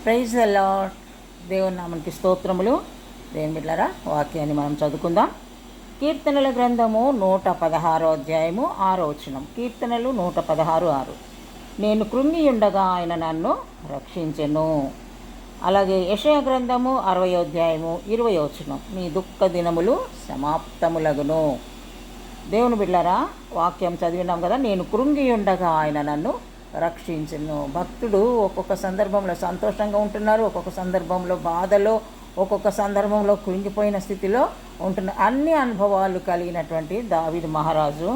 Praise the Lord. దేవుని నామానికి స్తోత్రములు. దేవుని బిడ్డలారా, వాక్యాన్ని మనం చదువుకుందాం. కీర్తనల గ్రంథము 116 అధ్యాయము 6వ వచనం. కీర్తనలు 116:6. నేను కృంగియుండగా ఆయన నన్ను రక్షించెను. అలాగే యెషయా గ్రంథము 60వ అధ్యాయము 20వ వచనం. నీ దుఃఖ దినములు సమాప్తములగును. దేవుని బిడ్డలారా, వాక్యం చదివినాం కదా. నేను కృంగియుండగా ఆయన నన్ను రక్షించును. భక్తుడు ఒక్కొక్క సందర్భంలో సంతోషంగా ఉంటున్నారు, ఒక్కొక్క సందర్భంలో బాధలో, ఒక్కొక్క సందర్భంలో కృంగిపోయిన స్థితిలో ఉంటున్న అన్ని అనుభవాలు కలిగినటువంటి దావీదు మహారాజు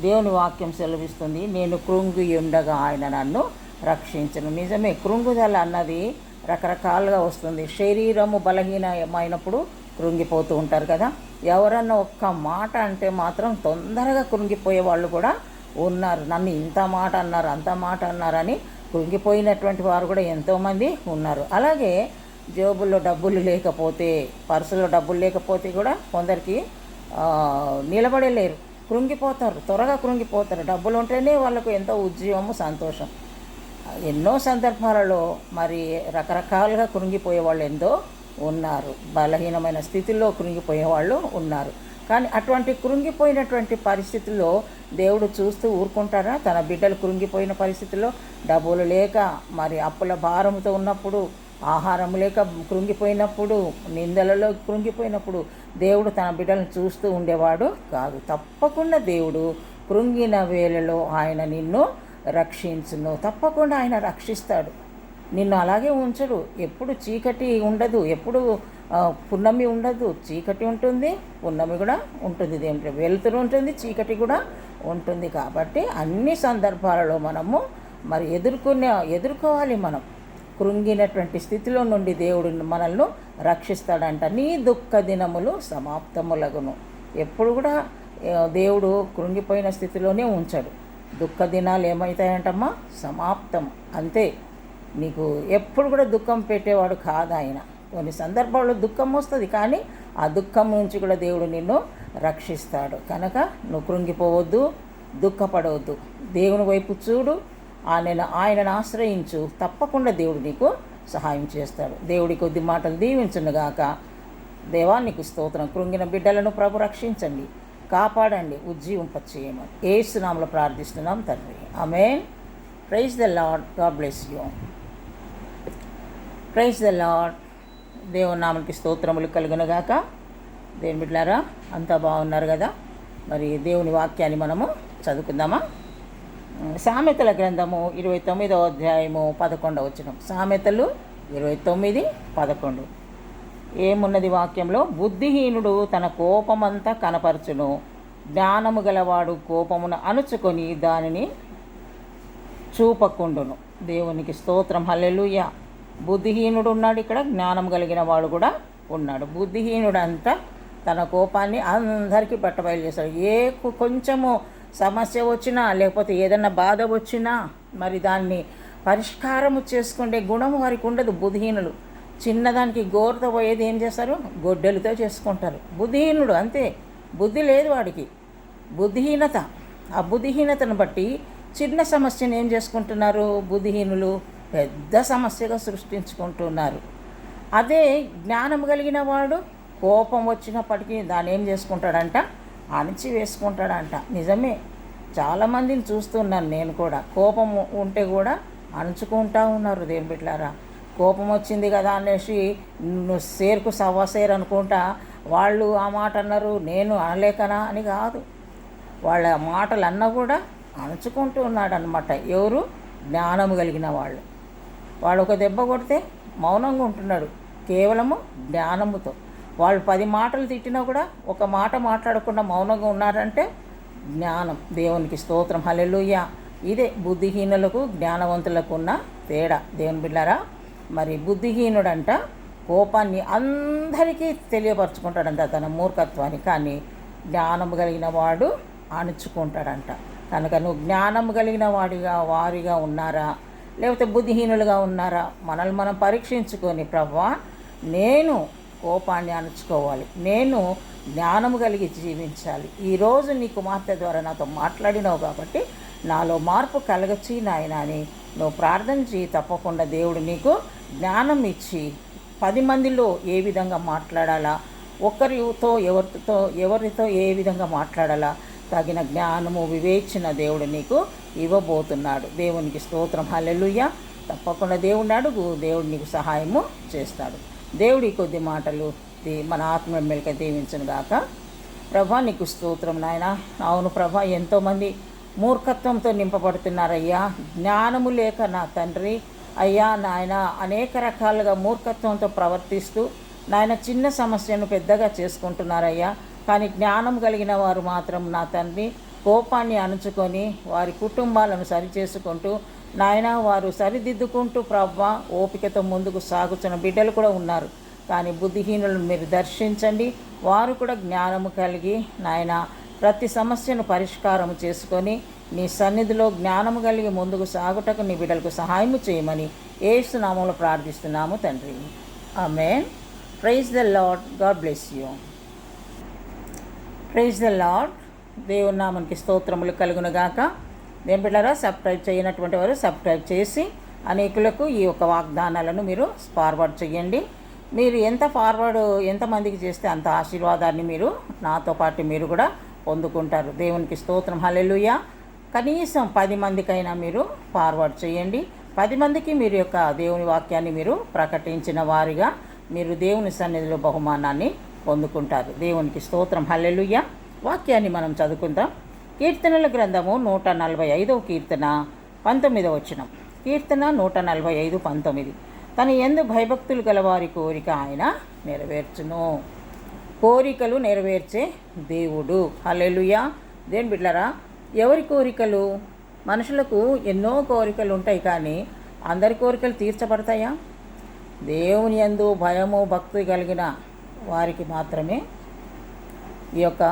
దేవుని వాక్యం సెలవిస్తుంది, నేను కృంగి ఉండగా ఆయన నన్ను రక్షించును. నిజమే, కృంగుదల అన్నది రకరకాలుగా వస్తుంది. శరీరము బలహీనమైనప్పుడు కృంగిపోతూ ఉంటారు కదా. ఎవరన్నా ఒక్క మాట అంటే మాత్రం తొందరగా కృంగిపోయే వాళ్ళు కూడా ఉన్నారు. నన్ను ఇంత మాట అన్నారు, అంత మాట అన్నారని కృంగిపోయినటువంటి వారు కూడా ఎంతోమంది ఉన్నారు. అలాగే జేబుల్లో డబ్బులు లేకపోతే, పర్సులో డబ్బులు లేకపోతే కూడా కొందరికి నిలబడలేరు, కృంగిపోతారు, త్వరగా కృంగిపోతారు. డబ్బులు ఉంటేనే వాళ్ళకు ఎంతో ఉద్యోగము, సంతోషం. ఎన్నో సందర్భాలలో మరి రకరకాలుగా కృంగిపోయే వాళ్ళు ఎంతో ఉన్నారు. బలహీనమైన స్థితిలో కృంగిపోయే వాళ్ళు ఉన్నారు. కానీ అటువంటి కృంగిపోయినటువంటి పరిస్థితుల్లో దేవుడు చూస్తూ ఊరుకుంటారా? తన బిడ్డలు కృంగిపోయిన పరిస్థితుల్లో, డబ్బులు లేక, మరి అప్పుల భారంతో ఉన్నప్పుడు, ఆహారం లేక కృంగిపోయినప్పుడు, నిందలలో కృంగిపోయినప్పుడు దేవుడు తన బిడ్డలను చూస్తూ ఉండేవాడు కాదు. తప్పకుండా దేవుడు కృంగిన వేళలో ఆయన నిన్ను రక్షించును. తప్పకుండా ఆయన రక్షిస్తాడు. నిన్ను అలాగే ఉంచడు. ఎప్పుడు చీకటి ఉండదు, ఎప్పుడు పున్నమి ఉండదు. చీకటి ఉంటుంది, పున్నమి కూడా ఉంటుంది. దేంట్లో వెలుతురు ఉంటుంది, చీకటి కూడా ఉంటుంది. కాబట్టి అన్ని సందర్భాలలో మనము మరి ఎదుర్కోవాలి. మనం కృంగినటువంటి స్థితిలో నుండి దేవుడు మనల్ని రక్షిస్తాడంట. నీ దుఃఖ దినములు సమాప్తములగును. ఎప్పుడు కూడా దేవుడు కృంగిపోయిన స్థితిలోనే ఉంచాడు. దుఃఖ దినాలు ఏమవుతాయంటమ్మా? సమాప్తం, అంతే. నీకు ఎప్పుడు కూడా దుఃఖం పెట్టేవాడు కాదు ఆయన. కొన్ని సందర్భాల్లో దుఃఖం వస్తుంది, కానీ ఆ దుఃఖం నుంచి కూడా దేవుడు నిన్ను రక్షిస్తాడు. కనుక నువ్వు కృంగిపోవద్దు, దుఃఖపడవద్దు. దేవుని వైపు చూడు, ఆయనను ఆశ్రయించు. తప్పకుండా దేవుడు నీకు సహాయం చేస్తాడు. దేవుడి కొద్ది మాటలు దీవించునుగాక. దేవా నీకు స్తోత్రం. కృంగిన బిడ్డలను ప్రభు రక్షించండి, కాపాడండి, ఉజ్జీవింపచేయమని యేసు నామములో ప్రార్థిస్తున్నాం తండ్రి. ఆమేన్. Praise the Lord. God bless you. Praise the Lord. దేవుని నామముకి స్తోత్రములు కలుగునుగాక. దేవుని బిడ్డలారా, అంతా బాగున్నారు కదా. మరి దేవుని వాక్యాన్ని మనము చదువుకుందామా? సామెతల గ్రంథము 29వ అధ్యాయము 11వ వచనం. సామెతలు 29:11. ఏమున్నది వాక్యంలో? బుద్ధిహీనుడు తన కోపమంతా కనపరచును, జ్ఞానము గలవాడు కోపమును అణుచుకొని దానిని చూపకుండును. దేవునికి స్తోత్రం. హల్లెలూయా. బుద్ధిహీనుడు ఉన్నాడు ఇక్కడ, జ్ఞానం కలిగిన వాడు కూడా ఉన్నాడు. బుద్ధిహీనుడు అంతా తన కోపాన్ని అందరికీ బట్టబయలు చేస్తాడు. కొంచెము సమస్య వచ్చినా, లేకపోతే ఏదన్నా బాధ వచ్చినా మరి దాన్ని పరిష్కారము చేసుకునే గుణం వారికి ఉండదు. బుద్ధిహీనులు చిన్నదానికి గోరుతో పోయేది ఏం చేస్తారు? గొడ్డలతో చేసుకుంటారు. బుద్ధిహీనుడు అంతే, బుద్ధి లేదు వాడికి. బుద్ధిహీనత, ఆ బుద్ధిహీనతను బట్టి చిన్న సమస్యను ఏం చేసుకుంటున్నారు? బుద్ధిహీనులు పెద్ద సమస్యగా సృష్టించుకుంటున్నారు. అదే జ్ఞానం కలిగిన వాడు కోపం వచ్చినప్పటికీ దాన్ని ఏం చేసుకుంటాడంట? అణిచి వేసుకుంటాడంట. నిజమే, చాలామందిని చూస్తున్నాను నేను కూడా. కోపం ఉంటే కూడా అణుచుకుంటూ ఉన్నారు. దేవుని బిడ్డలారా, కోపం వచ్చింది కదా అనేసి సేరుకు సవ్వసేరు అనుకుంటా వాళ్ళు ఆ మాట అన్నారు, నేను అనలేకనా అని కాదు. వాళ్ళ మాటలు అన్నా కూడా అణుచుకుంటూ ఉన్నాడు అనమాట. ఎవరు? జ్ఞానము కలిగిన వాళ్ళు. వాడు ఒక దెబ్బ కొడితే మౌనంగా ఉంటున్నాడు, కేవలము జ్ఞానముతో. వాళ్ళు 10 మాటలు తిట్టినా కూడా ఒక మాట మాట్లాడకుండా మౌనంగా ఉన్నారంటే జ్ఞానం. దేవునికి స్తోత్రం. హల్లెలూయా. ఇదే బుద్ధిహీనులకు జ్ఞానవంతులకు ఉన్న తేడా. దేవుని బిడ్డలారా, మరి బుద్ధిహీనుడంట కోపాన్ని అందరికీ తెలియపరచుకుంటాడంట, తన మూర్ఖత్వాన్ని. కానీ జ్ఞానం కలిగిన వాడు అణుచుకుంటాడంట. కనుక నువ్వు జ్ఞానం కలిగిన వారిగా ఉన్నారా, లేకపోతే బుద్ధిహీనులుగా ఉన్నారా? మనల్ని మనం పరీక్షించుకొని, ప్రభువా నేను కోపాన్ని అణుచుకోవాలి, నేను జ్ఞానము కలిగి జీవించాలి. ఈరోజు నీ కుమార్తె ద్వారా నాతో మాట్లాడినావు కాబట్టి నాలో మార్పు కలగచ్చి నాయన అని నువ్వు ప్రార్థన చేయి, తప్పకుండా దేవుడు నీకు జ్ఞానం ఇచ్చి 10 మందిలో ఏ విధంగా మాట్లాడాలా, ఎవరితో ఏ విధంగా మాట్లాడాలా తగిన జ్ఞానము వివేచన దేవుడు నీకు ఇవ్వబోతున్నాడు. దేవునికి స్తోత్రం, హల్లెలూయా. తప్పకుండా దేవుడిని అడుగు, దేవుడు నీకు సహాయము చేస్తాడు. దేవుడి కొద్ది మాటలు మన ఆత్మ మెలక దీవించను గాక. ప్రభా నీకు స్తోత్రం నాయన. అవును ప్రభా, ఎంతోమంది మూర్ఖత్వంతో నింపబడుతున్నారయ్యా, జ్ఞానము లేక నా తండ్రి అయ్యా నాయన అనేక రకాలుగా మూర్ఖత్వంతో ప్రవర్తిస్తూ నాయన చిన్న సమస్యను పెద్దగా చేసుకుంటున్నారయ్యా. కానీ జ్ఞానం కలిగిన వారు మాత్రం నా తండ్రి కోపాన్ని అణుచుకొని వారి కుటుంబాలను సరిచేసుకుంటూ నాయన వారు సరిదిద్దుకుంటూ ప్రభా ఓపికతో ముందుకు సాగుతున్న బిడ్డలు కూడా ఉన్నారు. కానీ బుద్ధిహీనులను మీరు దర్శించండి, వారు కూడా జ్ఞానము కలిగి నాయన ప్రతి సమస్యను పరిష్కారం చేసుకొని నీ సన్నిధిలో జ్ఞానము కలిగి ముందుకు సాగుటకు నీ బిడ్డలకు సహాయము చేయమని యేసు నామములో ప్రార్థిస్తున్నాము తండ్రి. ఆమేన్. Praise the Lord. God bless you. Praise the Lord. దేవుని నామానికి స్తోత్రములు కలుగునుగాక. దేని బిడ్డలారా, సబ్స్క్రైబ్ చేయనటువంటి వారు సబ్స్క్రైబ్ చేసి అనేకులకు ఈ యొక్క వాగ్దానాలను మీరు ఫార్వర్డ్ చేయండి. మీరు ఎంతమందికి చేస్తే అంత ఆశీర్వాదాన్ని మీరు నాతో పాటు మీరు కూడా పొందుకుంటారు. దేవునికి స్తోత్రం, హల్లెలూయా. కనీసం 10 మందికైనా మీరు ఫార్వర్డ్ చేయండి. 10 మందికి మీరు యొక్క దేవుని వాక్యాన్ని మీరు ప్రకటించిన వారిగా మీరు దేవుని సన్నిధిలో బహుమానాన్ని పొందుకుంటారు. దేవునికి స్తోత్రం, హల్లెలూయా. వాక్యాన్ని మనం చదువుకుందాం. కీర్తనల గ్రంథము 145వ కీర్తన 19వ వచనం. కీర్తన 145:19. తన యందు భయభక్తులు గలవారి కోరిక ఆయన నెరవేర్చును. కోరికలు నెరవేర్చే దేవుడు. హల్లెలూయా. దేని బిడ్డలారా, ఎవరి కోరికలు? మనుషులకు ఎన్నో కోరికలు ఉంటాయి, కానీ అందరి కోరికలు తీర్చబడతాయా? దేవుని యందు భయము భక్తి కలిగిన వారికి మాత్రమే ఈ యొక్క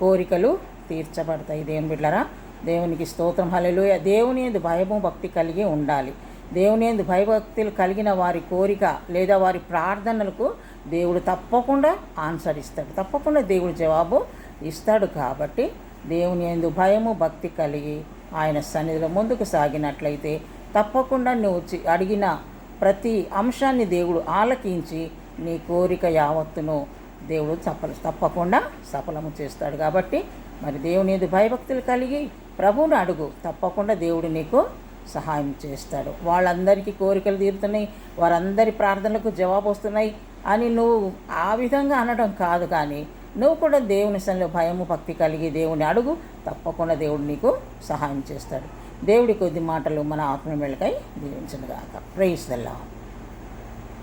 కోరికలు తీర్చబడతాయి. దేవుని బిడ్డలారా, దేవునికి స్తోత్రం, హల్లెలూయా. దేవుని యందు భయము భక్తి కలిగి ఉండాలి. దేవుని యందు భయభక్తులు కలిగిన వారి కోరిక లేదా వారి ప్రార్థనలకు దేవుడు తప్పకుండా ఆన్సర్ ఇస్తాడు, తప్పకుండా దేవుడు జవాబు ఇస్తాడు. కాబట్టి దేవుని యందు భయము భక్తి కలిగి ఆయన సన్నిధిలో ముందుకు సాగినట్లయితే తప్పకుండా నువ్వు అడిగిన ప్రతి అంశాన్ని దేవుడు ఆలకించి నీ కోరిక యావత్తును దేవుడు తప్పకుండా సఫలము చేస్తాడు. కాబట్టి దేవుని యందు భయభక్తులు కలిగి ప్రభువుని అడుగు, తప్పకుండా దేవుడు నీకు సహాయం చేస్తాడు. వాళ్ళందరికీ కోరికలు తీరుతున్నాయి, వారందరి ప్రార్థనలకు జవాబు వస్తున్నాయి అని నువ్వు ఆ విధంగా అనడం కాదు, కానీ నువ్వు కూడా దేవుని సన్నిధిలో భయము భక్తి కలిగి దేవుని అడుగు, తప్పకుండా దేవుడు నీకు సహాయం చేస్తాడు. దేవుడి కొద్ది మాటలు మన ఆత్మ మెలకై దీవించును గాక. Praise the lord.